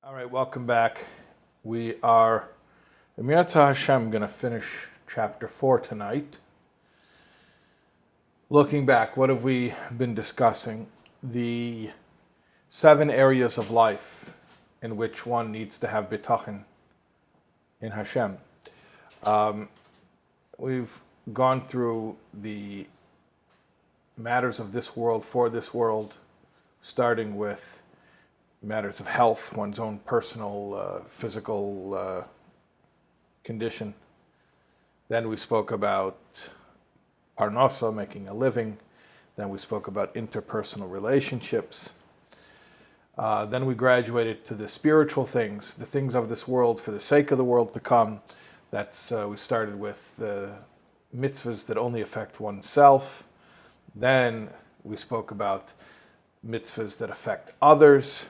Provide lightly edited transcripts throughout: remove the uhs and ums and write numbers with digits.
All right, welcome back. We are, Emirata Hashem, going to finish chapter 4 tonight. Looking back, what have we been discussing? The 7 areas of life in which one needs to have bitachon in Hashem. We've gone through the matters of this world, for this world, starting with matters of health, one's own personal physical condition. Then we spoke about parnasa, making a living. Then we spoke about interpersonal relationships. Then we graduated to the spiritual things, the things of this world for the sake of the world to come. That's we started with the mitzvahs that only affect oneself. Then we spoke about mitzvahs that affect others.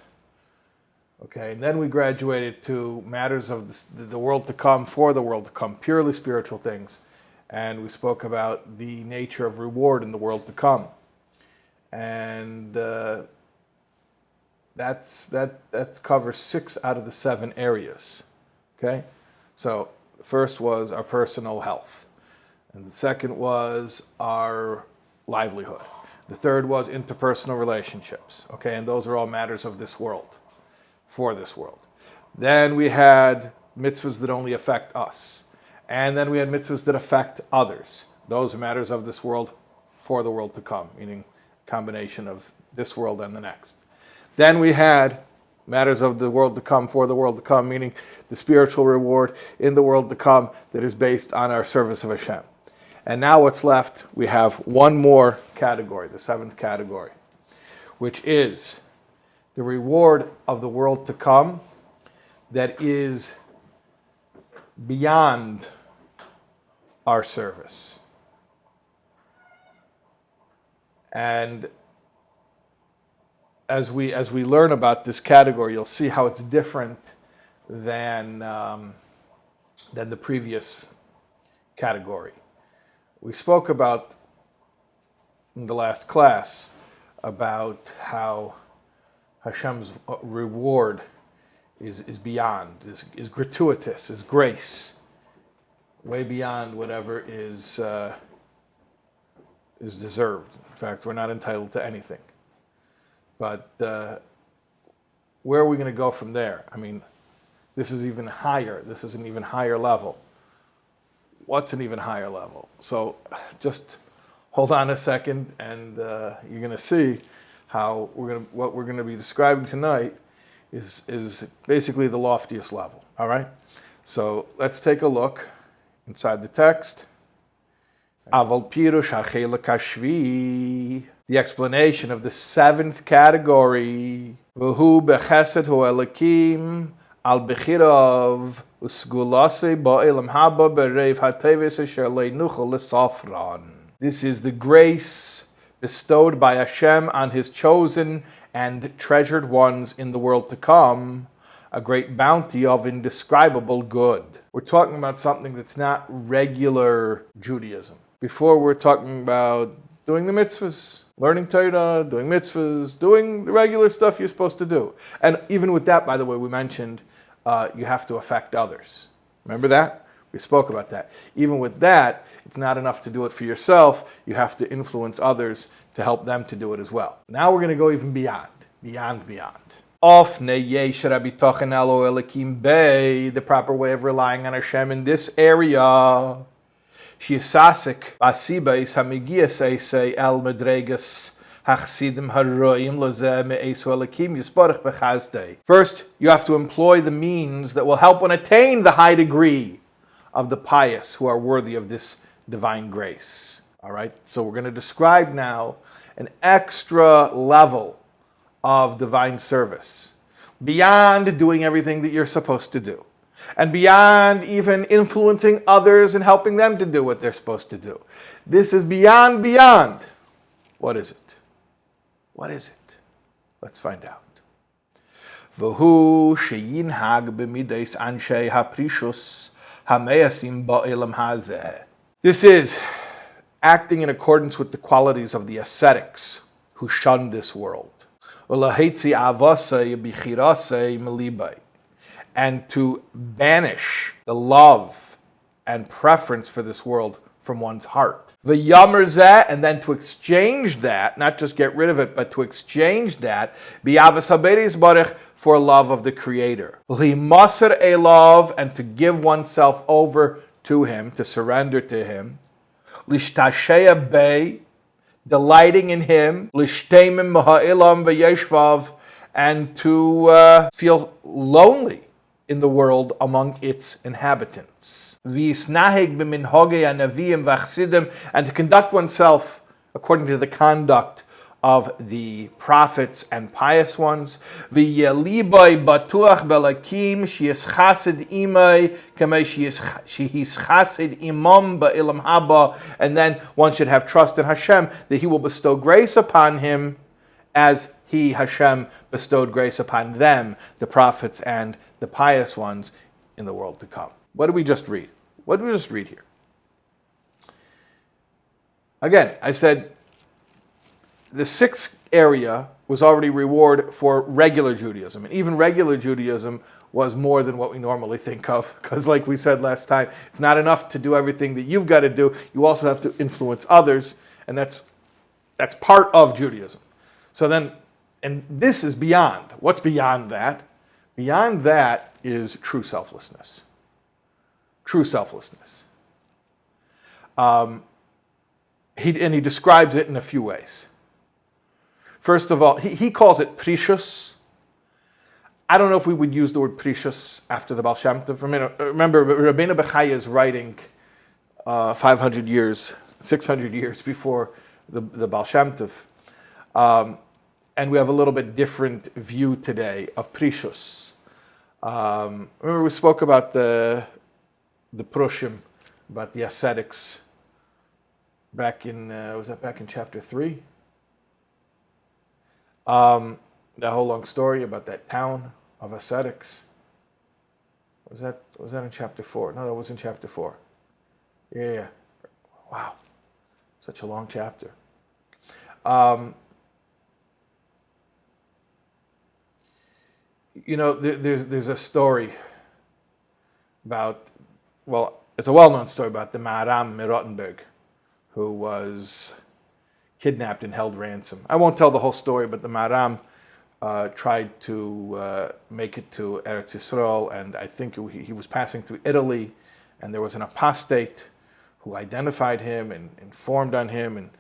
Okay, and then we graduated to matters of the world to come, for the world to come, purely spiritual things. And we spoke about the nature of reward in the world to come. And that covers 6 out of the 7 areas. Okay, so the first was our personal health. And the second was our livelihood. The third was interpersonal relationships. Okay, and those are all matters of this world, for this world. Then we had mitzvahs that only affect us. And then we had mitzvahs that affect others. Those are matters of this world, for the world to come, meaning combination of this world and the next. Then we had matters of the world to come, for the world to come, meaning the spiritual reward in the world to come that is based on our service of Hashem. And now what's left, we have one more category, the 7th category, which is the reward of the world to come that is beyond our service. And as we learn about this category, you'll see how it's different than the previous category. We spoke about in the last class about how Hashem's reward is beyond, is gratuitous, is grace, way beyond whatever is deserved. In fact, we're not entitled to anything. But where are we going to go from there? I mean, this is even higher. This is an even higher level. What's an even higher level? So just hold on a second, and you're going to see how what we're going to be describing tonight is basically the loftiest level. All right. So let's take a look inside the text. Aval pirush ha'chelek hashvi. The explanation of the 7th category. V'hu bechesed hu elakim al bechirav usgulase ba'elam haba bereiv hateves asher leinuchel lesafran. This is the grace bestowed by Hashem on His chosen and treasured ones in the world to come, a great bounty of indescribable good. We're talking about something that's not regular Judaism. Before we're talking about doing the mitzvahs, learning Torah, doing mitzvahs, doing the regular stuff you're supposed to do. And even with that, by the way, we mentioned you have to affect others. Remember that? We spoke about that. Even with that, it's not enough to do it for yourself. You have to influence others to help them to do it as well. Now we're going to go even beyond. The proper way of relying on Hashem in this area. First, you have to employ the means that will help one attain the high degree of the pious who are worthy of this divine grace. All right, so we're going to describe now an extra level of divine service, beyond doing everything that you're supposed to do, and beyond even influencing others and helping them to do what they're supposed to do. This is beyond. What is it? Let's find out. V'hu sheyinhag b'mideis anshei haprishus hameyasim ba'elam hazeh. This is acting in accordance with the qualities of the ascetics who shun this world. and to banish the love and preference for this world from one's heart. V'yamer zeh, and then to exchange that, not just get rid of it, but to exchange that, b'avas haberis barich, for love of the Creator. L'maser elav, and to give oneself over to Him, to surrender to Him. L'shtashea bei, delighting in Him. L'shteimim ha'elam v'yeshvav, and to feel lonely in the world among its inhabitants. And to conduct oneself according to the conduct of the prophets and pious ones. And then one should have trust in Hashem that He will bestow grace upon him as He, Hashem, bestowed grace upon them, the prophets and the pious ones, in the world to come. What did we just read? What did we just read here? Again, I said the sixth area was already reward for regular Judaism. And even regular Judaism was more than what we normally think of. Because like we said last time, it's not enough to do everything that you've got to do. You also have to influence others. And that's part of Judaism. So then, and this is beyond. What's beyond that? Beyond that is true selflessness. True selflessness. He describes it in a few ways. First of all, he calls it precious. I don't know if we would use the word precious after the Baal Shem Tov. Remember, Rabenu Bachaye is writing 500 years, 600 years before the Baal Shem Tov. And we have a little bit different view today of precious. Remember we spoke about the Prushim, about the ascetics, back in, was that back in chapter 3? That whole long story about that town of ascetics. Was that in chapter 4? No, that was in chapter 4. Yeah. Wow. Such a long chapter. There's a story about, well, it's a well-known story about the Maharam in Rottenberg, who was kidnapped and held ransom. I won't tell the whole story, but the Maharam tried to make it to Eretz Yisrael, and I think he was passing through Italy, and there was an apostate who identified him and informed on him, and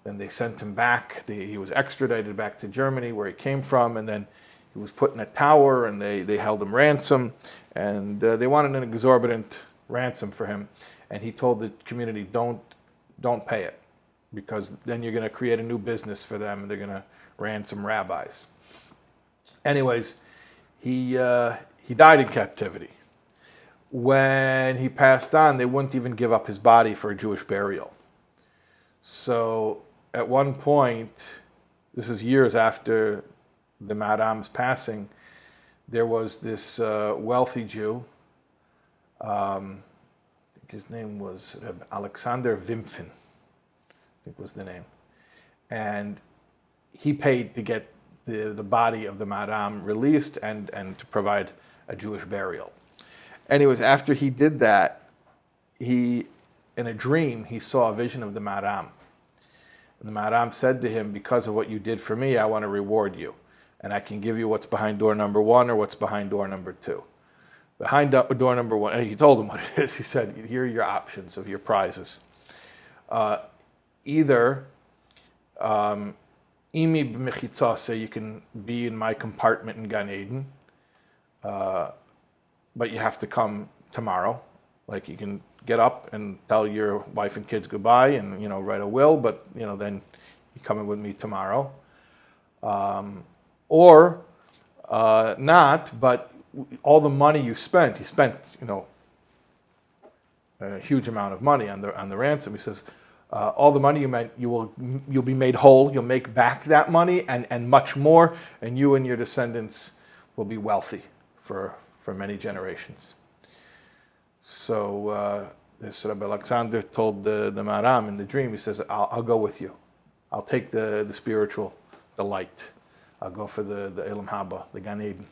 then they sent him back. He was extradited back to Germany, where he came from, and then he was put in a tower, and they held him ransom, and they wanted an exorbitant ransom for him. And he told the community, don't pay it, because then you're going to create a new business for them, and they're going to ransom rabbis. Anyways, he died in captivity. When he passed on, they wouldn't even give up his body for a Jewish burial. So at one point, this is years after the Maharam's passing, there was this wealthy Jew, I think his name was Alexander Wimpfen, I think was the name, and he paid to get the body of the Maharam released and to provide a Jewish burial. Anyways, after he did that, in a dream, he saw a vision of the Maharam. And the Maharam said to him, because of what you did for me, I want to reward you. And I can give you what's behind door number 1 or what's behind door number 2. Behind door number 1, and he told him what it is. He said, here are your options of your prizes. Either imi b'mechitzase, you can be in my compartment in Gan Eden, but you have to come tomorrow. Like, you can get up and tell your wife and kids goodbye and, write a will, but, then you're coming with me tomorrow. Or not, but all the money he spent, a huge amount of money on the ransom. He says, all the money you'll be made whole. You'll make back that money and much more, and you and your descendants will be wealthy for many generations. So this Rabbi Alexander told the Maharam in the dream. He says, I'll go with you. I'll take the spiritual, the light. I'll go for the Elam Haba, the Gan Eden.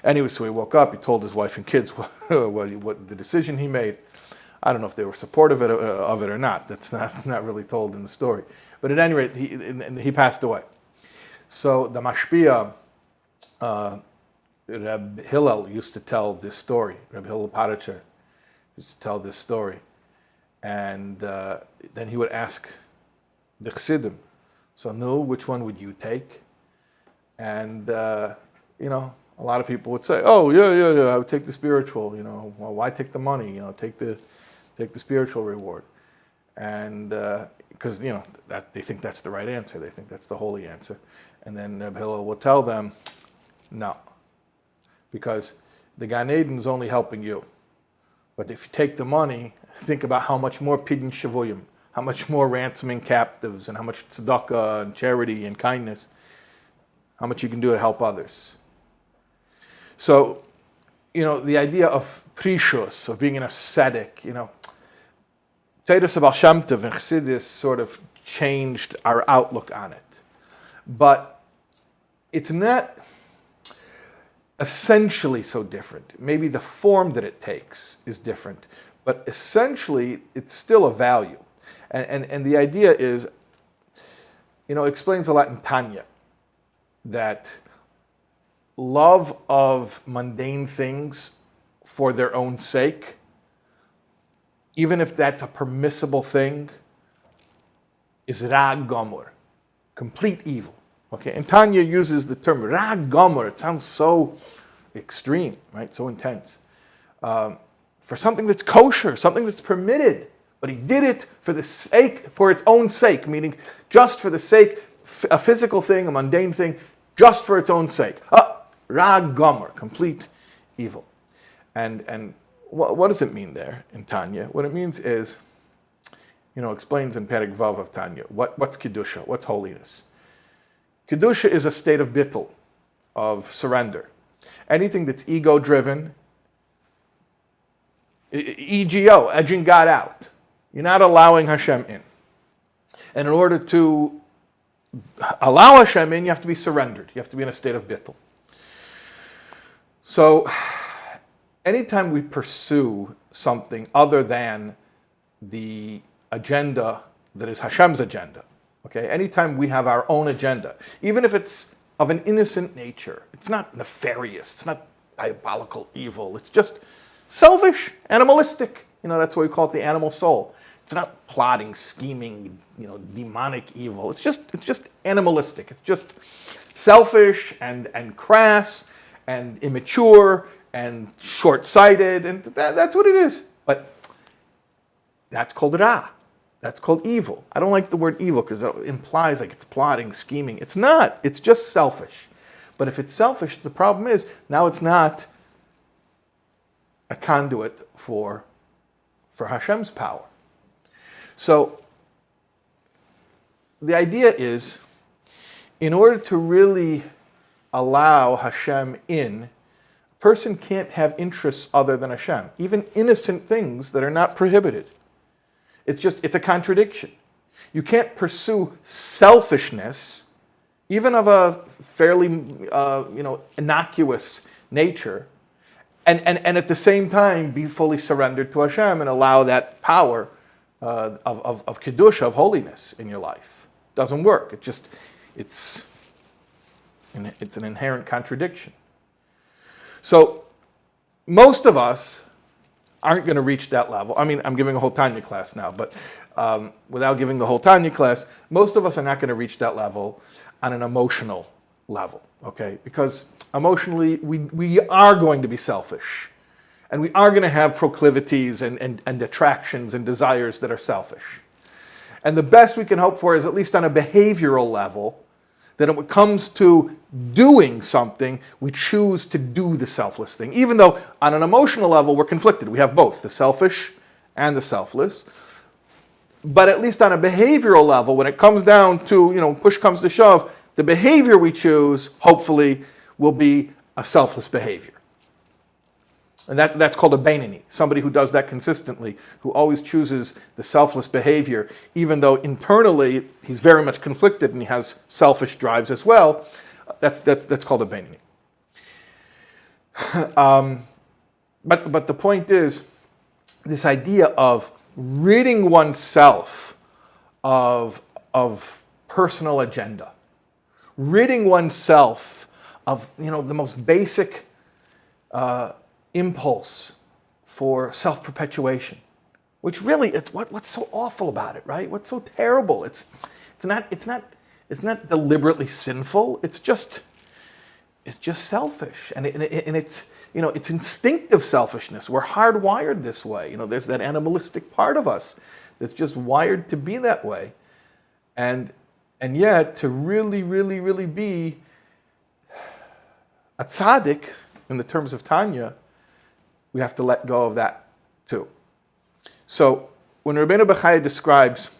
Anyway, so he woke up, he told his wife and kids what the decision he made. I don't know if they were supportive of it or not. That's not really told in the story. But at any rate, he passed away. So the Mashpia, Rabbi Hillel used to tell this story. Rabbi Hillel Paracher used to tell this story. And then he would ask the Chassidim, so no, which one would you take? And, a lot of people would say, oh, yeah, I would take the spiritual, well, why take the money? Take the spiritual reward. And because, that they think that's the right answer. They think that's the holy answer. And then Rabbi Hillel will tell them, no, because the Gan Eden is only helping you. But if you take the money, think about how much more pidyon shavuyim, how much more ransoming captives, and how much tzedakah and charity and kindness, how much you can do to help others. So, the idea of prishus, of being an ascetic, Titus of Baal Shem Tov and Chassidus sort of changed our outlook on it. But it's not essentially so different. Maybe the form that it takes is different, but essentially it's still a value. And the idea is, it explains a lot in Tanya, that love of mundane things for their own sake, even if that's a permissible thing, is ra gomor, complete evil. Okay, and Tanya uses the term ra gomor. It sounds so extreme, right? So intense. For something that's kosher, something that's permitted, but he did it for its own sake, meaning just for the sake, a physical thing, a mundane thing, just for its own sake. Ra gomor, complete evil. And what does it mean there in Tanya? What it means is, explains in Perek Vav of Tanya, what's Kedusha, what's holiness. Kedusha is a state of bittul, of surrender. Anything that's ego-driven, EGO, edging God out. You're not allowing Hashem in. And in order to allow Hashem in, you have to be surrendered. You have to be in a state of bittul. So, anytime we pursue something other than the agenda that is Hashem's agenda, okay? Anytime we have our own agenda, even if it's of an innocent nature, it's not nefarious, it's not diabolical evil, it's just selfish, animalistic. That's why we call it the animal soul. It's not plotting, scheming, demonic evil. It's just animalistic. It's just selfish and crass and immature and short-sighted, and that's what it is. But that's called ra. That's called evil. I don't like the word evil because it implies like it's plotting, scheming. It's not. It's just selfish. But if it's selfish, the problem is now it's not a conduit for Hashem's power. So the idea is, in order to really allow Hashem in, a person can't have interests other than Hashem, even innocent things that are not prohibited. It's a contradiction. You can't pursue selfishness, even of a fairly innocuous nature, and at the same time be fully surrendered to Hashem and allow that power of Kedusha, of holiness in your life. Doesn't work. It's an inherent contradiction. So most of us aren't going to reach that level. I mean, I'm giving a whole Tanya class now, but without giving the whole Tanya class, most of us are not going to reach that level on an emotional level, okay? Because emotionally, we are going to be selfish. And we are going to have proclivities and attractions and desires that are selfish. And the best we can hope for is, at least on a behavioral level, that when it comes to doing something, we choose to do the selfless thing. Even though on an emotional level, we're conflicted. We have both, the selfish and the selfless. But at least on a behavioral level, when it comes down to, push comes to shove, the behavior we choose, hopefully, will be a selfless behavior. And that's called a Beinoni, somebody who does that consistently, who always chooses the selfless behavior, even though internally he's very much conflicted and he has selfish drives as well. That's called a Beinoni. But the point is, this idea of ridding oneself of personal agenda, ridding oneself of the most basic impulse for self-perpetuation, which really it's what's so awful about it, right? What's so terrible? It's not deliberately sinful. It's just selfish, and it's it's instinctive selfishness. We're hardwired this way. There's that animalistic part of us that's just wired to be that way, and yet to really, really, really be a tzaddik in the terms of Tanya, we have to let go of that too. So when Rabenu Bachaye describes,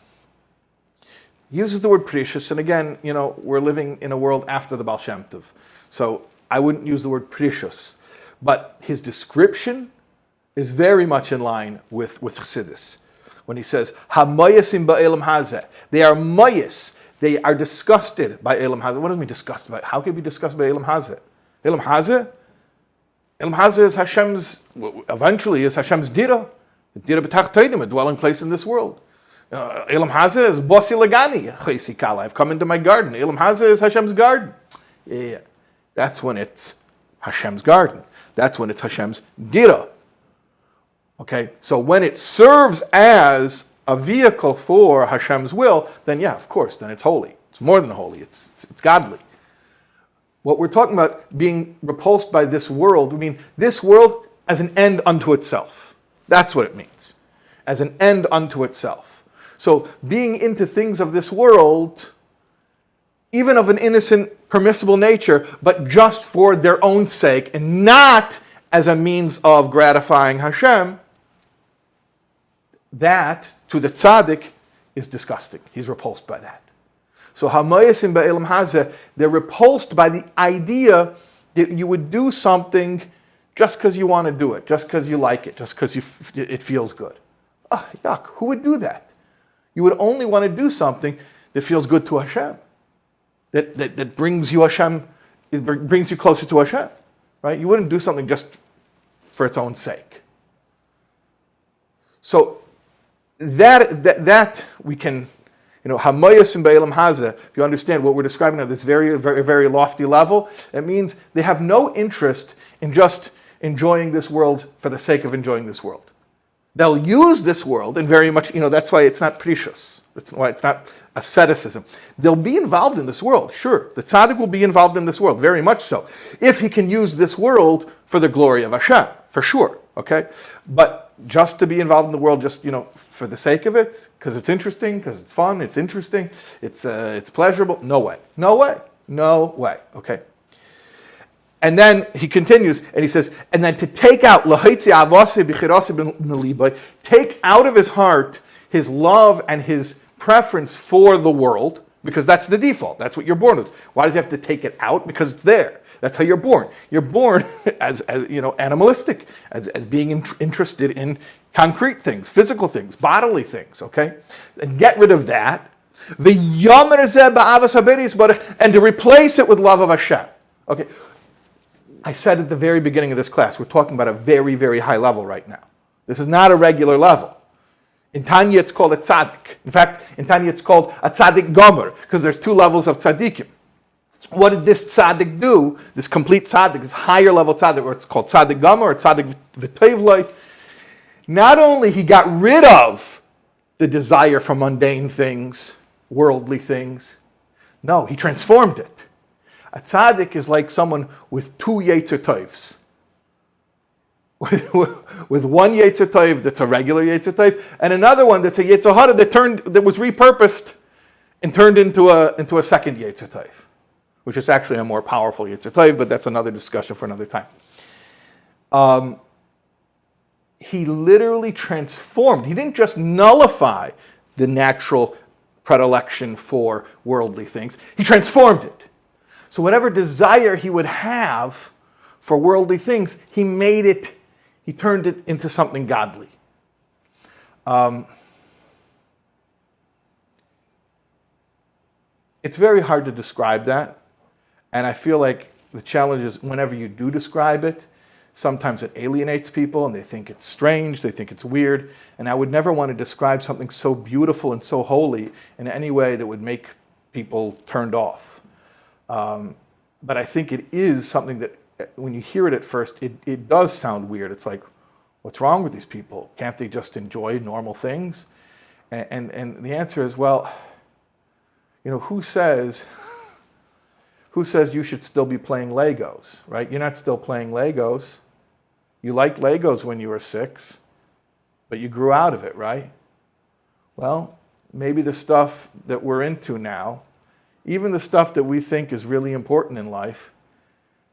he uses the word precious, and again, we're living in a world after the Baal Shem Tov, so I wouldn't use the word precious, but his description is very much in line with Chassidus. When he says, "Hamayasim ba'elam hazeh," they are mayas, they are disgusted by elam hazeh. What does it mean disgusted by? How can it be disgusted by elam hazeh? Elam hazeh? Elam hazeh is Hashem's, eventually is Hashem's dira. Dira b'tach toidim, a dwelling place in this world. Elam hazeh is bosi lagani, chaysi kala. I've come into my garden. Elam hazeh is Hashem's garden. Yeah, that's when it's Hashem's garden. That's when it's Hashem's dira. Okay, so when it serves as a vehicle for Hashem's will, then yeah, of course, then it's holy. It's more than holy. It's godly. What we're talking about being repulsed by this world, we mean this world as an end unto itself. That's what it means, as an end unto itself. So being into things of this world, even of an innocent, permissible nature, but just for their own sake and not as a means of gratifying Hashem, that, to the tzaddik, is disgusting. He's repulsed by that. So, hamayasim ba'elam hazeh, they're repulsed by the idea that you would do something just because you want to do it, just because you like it, just because it feels good. Ah, yuck, who would do that? You would only want to do something that feels good to Hashem, that brings you Hashem, it brings you closer to Hashem, right? You wouldn't do something just for its own sake. So, that we can, hamayas and ba'elam hazeh, if you understand what we're describing at this very, very, very lofty level, it means they have no interest in just enjoying this world for the sake of enjoying this world. They'll use this world, and very much, that's why it's not precious. That's why it's not asceticism. They'll be involved in this world, sure. The tzaddik will be involved in this world, very much so. If he can use this world for the glory of Hashem, for sure, okay? But just to be involved in the world, just, for the sake of it, because it's interesting, because it's fun, it's interesting, it's pleasurable, no way. No way. No way, okay? And then he continues, and he says, and then to take out, take out of his heart his love and his preference for the world, because that's the default. That's what you're born with. Why does he have to take it out? Because it's there. That's how you're born. You're born as animalistic, as being interested in concrete things, physical things, bodily things, okay? And get rid of that. And to replace it with love of Hashem. Okay. I said at the very beginning of this class, we're talking about a very, very high level right now. This is not a regular level. In Tanya, it's called a tzaddik. In fact, in Tanya, it's called a tzaddik gomer, because there's two levels of tzaddikim. What did this tzaddik do? This complete tzaddik, this higher level tzaddik, or it's called tzaddik gomer, or tzaddik v'tevloi. Not only he got rid of the desire for mundane things, worldly things, no, he transformed it. A tzaddik is like someone with two yetzer tovs. With one yetzer tov that's a regular yetzer tov, and another one that's a yetzer hara that was repurposed and turned into a second yetzer tov, which is actually a more powerful yetzer tov, but that's another discussion for another time. He literally transformed. He didn't just nullify the natural predilection for worldly things. He transformed it. So whatever desire he would have for worldly things, he turned it into something godly. It's very hard to describe that. And I feel like the challenge is whenever you do describe it, Sometimes it alienates people and they think it's strange, they think it's weird. And I would never want to describe something so beautiful and so holy in any way that would make people turned off. But I think it is something that when you hear it at first, it does sound weird. It's like, what's wrong with these people? Can't they just enjoy normal things? And the answer is, well, who says you should still be playing Legos, right? You're not still playing Legos. You liked Legos when you were 6, but you grew out of it, right? Well, maybe the stuff that we're into now, even the stuff that we think is really important in life,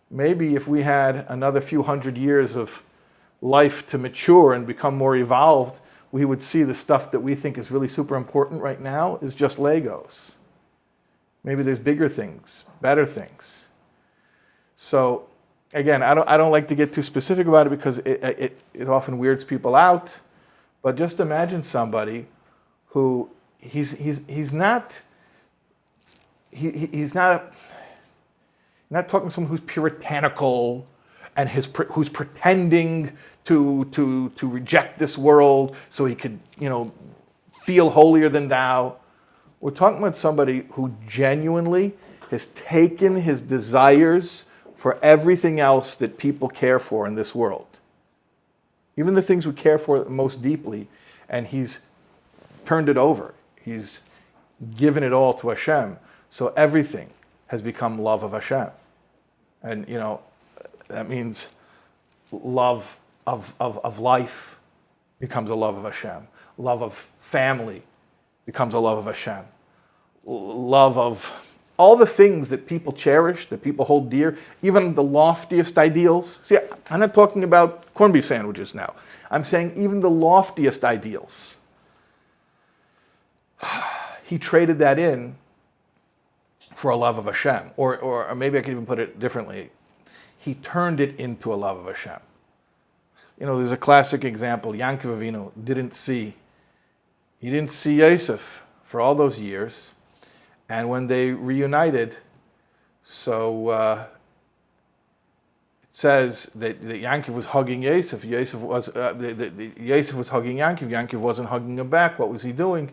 maybe if we had another few hundred years of life to mature and become more evolved, we would see the stuff that we think is really super important right now is just Legos. Maybe there's bigger things, better things. So again, I don't like to get too specific about it because it often weirds people out. But just imagine somebody who he's not talking to someone who's puritanical and who's pretending to reject this world so he could feel holier than thou. We're talking about somebody who genuinely has taken his desires for everything else that people care for in this world, even the things we care for most deeply, and he's turned it over. He's given it all to Hashem. So everything has become love of Hashem. And, that means love of life becomes a love of Hashem. Love of family becomes a love of Hashem. Love of all the things that people cherish, that people hold dear, even the loftiest ideals. See, I'm not talking about corned beef sandwiches now. I'm saying even the loftiest ideals. He traded that in for a love of Hashem. Or maybe I could even put it differently. He turned it into a love of Hashem. There's a classic example. Yaakov Avinu didn't see Yosef for all those years. And when they reunited, so it says that Yaakov was hugging Yosef. Yosef was hugging Yaakov. Yaakov wasn't hugging him back. What was he doing?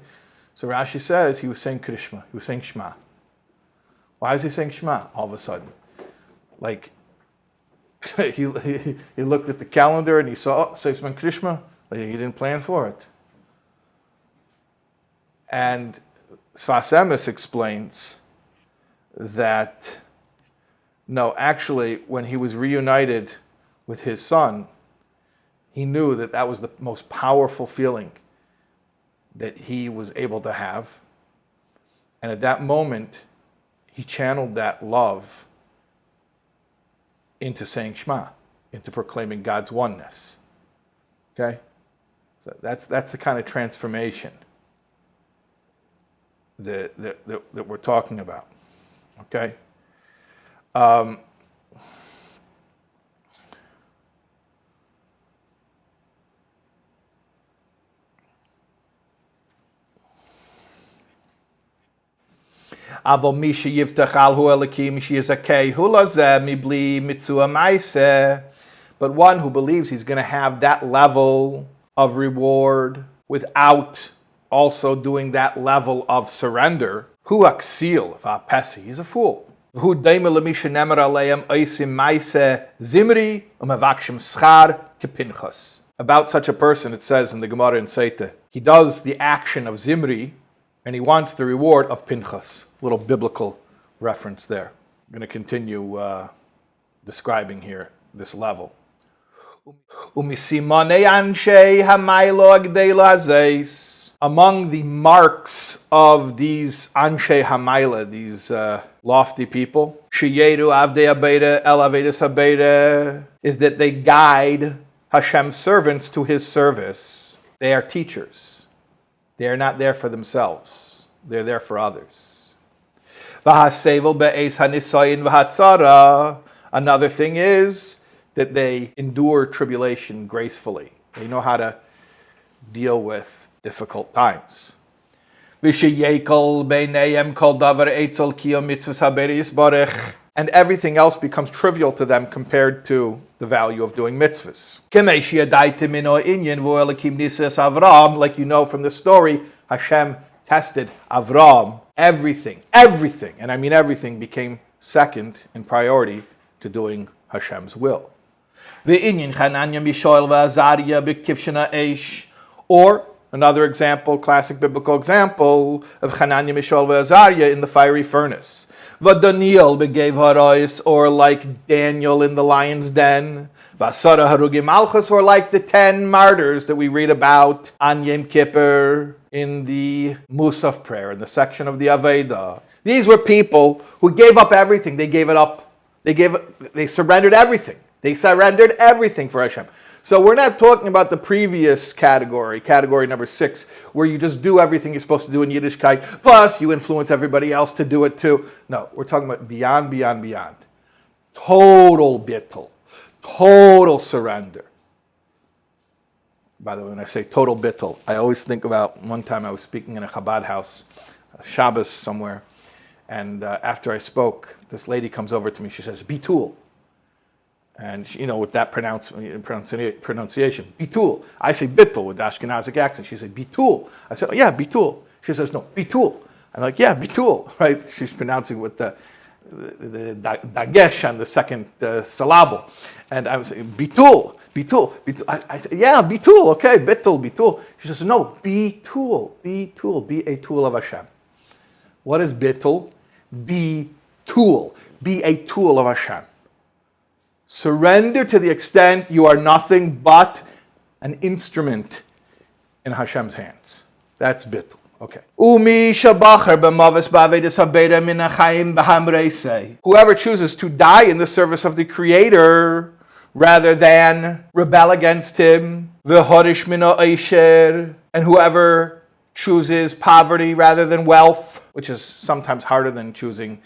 So Rashi says he was saying Krishma. He was saying Shema. Why is he saying Shema all of a sudden? Like, he looked at the calendar and he saw Seifman Krishma. Like, he didn't plan for it. And Sfas Emes explains that, no, actually, when he was reunited with his son, he knew that that was the most powerful feeling that he was able to have. And at that moment, he channeled that love into saying Shema, into proclaiming God's oneness. Okay? So that's the kind of transformation that we're talking about. Okay? But one who believes he's going to have that level of reward without also doing that level of surrender, hu aksil v'apesi, he's a fool. Hu daima lemisha nemer aleim oisim maise zimri umavakshim schar kepinchas. About such a person, it says in the Gemara in Seita, he does the action of Zimri, and he wants the reward of Pinchas. Little biblical reference there. I'm going to continue describing here this level. Among the marks of these Anshe Hamayla, these lofty people, is that they guide Hashem's servants to his service. They are teachers. They are not there for themselves. They're there for others. Another thing is that they endure tribulation gracefully. They know how to deal with difficult times. And everything else becomes trivial to them compared to the value of doing mitzvahs. Like you know from the story, Hashem tested Avram. Everything, and I mean everything, became second in priority to doing Hashem's will. Or another example, classic biblical example of Hananiah, Mishael, Azariah in the fiery furnace. Daniel begave harais, or like Daniel in the lion's den. Vasara harugim malchus, or like the 10 martyrs that we read about on Yom Kippur in the Musaf prayer, in the section of the Aveda. These were people who gave up everything. They gave it up. They surrendered everything. They surrendered everything for Hashem. So we're not talking about the previous category number 6, where you just do everything you're supposed to do in Yiddishkeit, plus you influence everybody else to do it too. No, we're talking about beyond. Total bittul, total surrender. By the way, when I say total bittul, I always think about one time I was speaking in a Chabad house, Shabbos somewhere, and after I spoke, this lady comes over to me, she says, bitul. And with that pronunciation, bitul. I say bittul with the Ashkenazic accent. She said bitul. I said, oh, yeah, bitul. She says, no, bitul. I'm like, yeah, bitul, right? She's pronouncing with the dagesh on the second syllable. And I was saying, bitul. I said, yeah, bitul, okay, bitul. She says, no, bitul, be a tool of Hashem. What is bitul? Be a tool of Hashem. Surrender to the extent you are nothing but an instrument in Hashem's hands. That's bittul. Okay. Whoever chooses to die in the service of the Creator rather than rebel against Him, and whoever chooses poverty rather than wealth, which is sometimes harder than choosing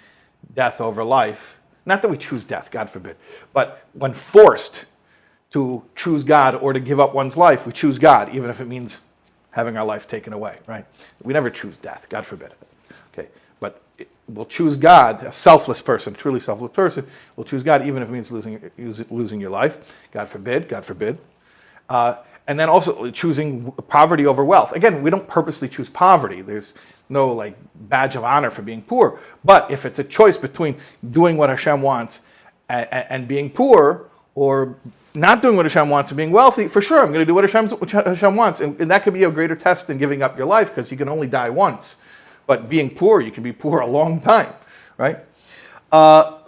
death over life. Not that we choose death, God forbid, but when forced to choose God or to give up one's life, we choose God, even if it means having our life taken away, right? We never choose death, God forbid. Okay, but we'll choose God, a selfless person, truly selfless person, will choose God even if it means losing your life, God forbid. And then also choosing poverty over wealth. Again, we don't purposely choose poverty. There's no badge of honor for being poor. But if it's a choice between doing what Hashem wants and being poor, or not doing what Hashem wants and being wealthy, for sure, I'm going to do what Hashem wants. And that could be a greater test than giving up your life, because you can only die once. But being poor, you can be poor a long time, right? Or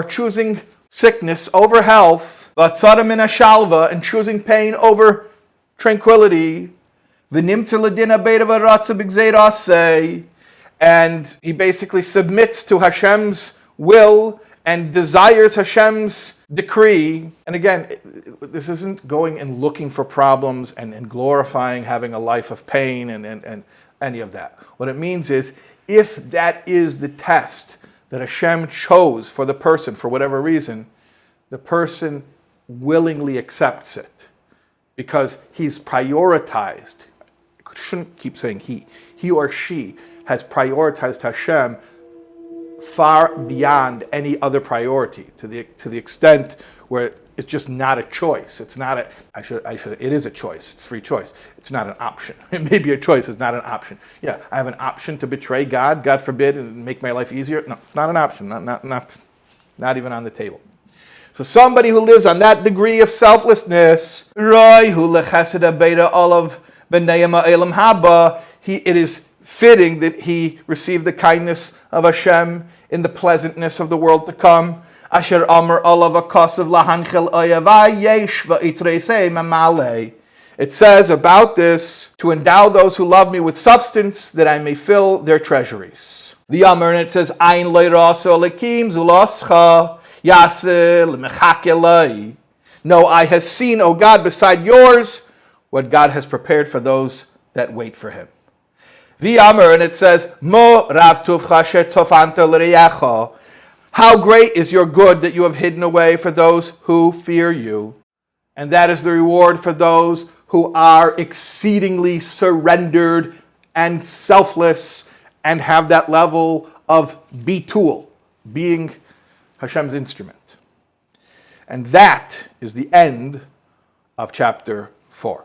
choosing sickness over health, and choosing pain over tranquility. And he basically submits to Hashem's will and desires Hashem's decree. And again, this isn't going and looking for problems and glorifying having a life of pain and any of that. What it means is, if that is the test that Hashem chose for the person for whatever reason, the person willingly accepts it because he's prioritized. I shouldn't keep saying he or she has prioritized Hashem far beyond any other priority, to the extent where it's just not a choice. It's not it is a choice. It's free choice. It's not an option. It may be a choice. It's not an option. Yeah, I have an option to betray God forbid, and make my life easier. No, it's not an option. Not even on the table. So somebody who lives on that degree of selflessness, it is fitting that he receive the kindness of Hashem in the pleasantness of the world to come. Asher Amar Olav Akasav Lahanchel Oyavai Yeshva Itreisei Mamale. It says about this, to endow those who love me with substance, that I may fill their treasuries. The Amar, and it says, Ein Leiraso Lekim Zuloscha Yaseh Lemechake. No eye has seen, O God, beside yours, what God has prepared for those that wait for him. V'yamer, and it says, Mo rav tuvcha shetofanta l'reyacha. How great is your good that you have hidden away for those who fear you. And that is the reward for those who are exceedingly surrendered and selfless and have that level of bitul, being Hashem's instrument. And that is the end of chapter 4.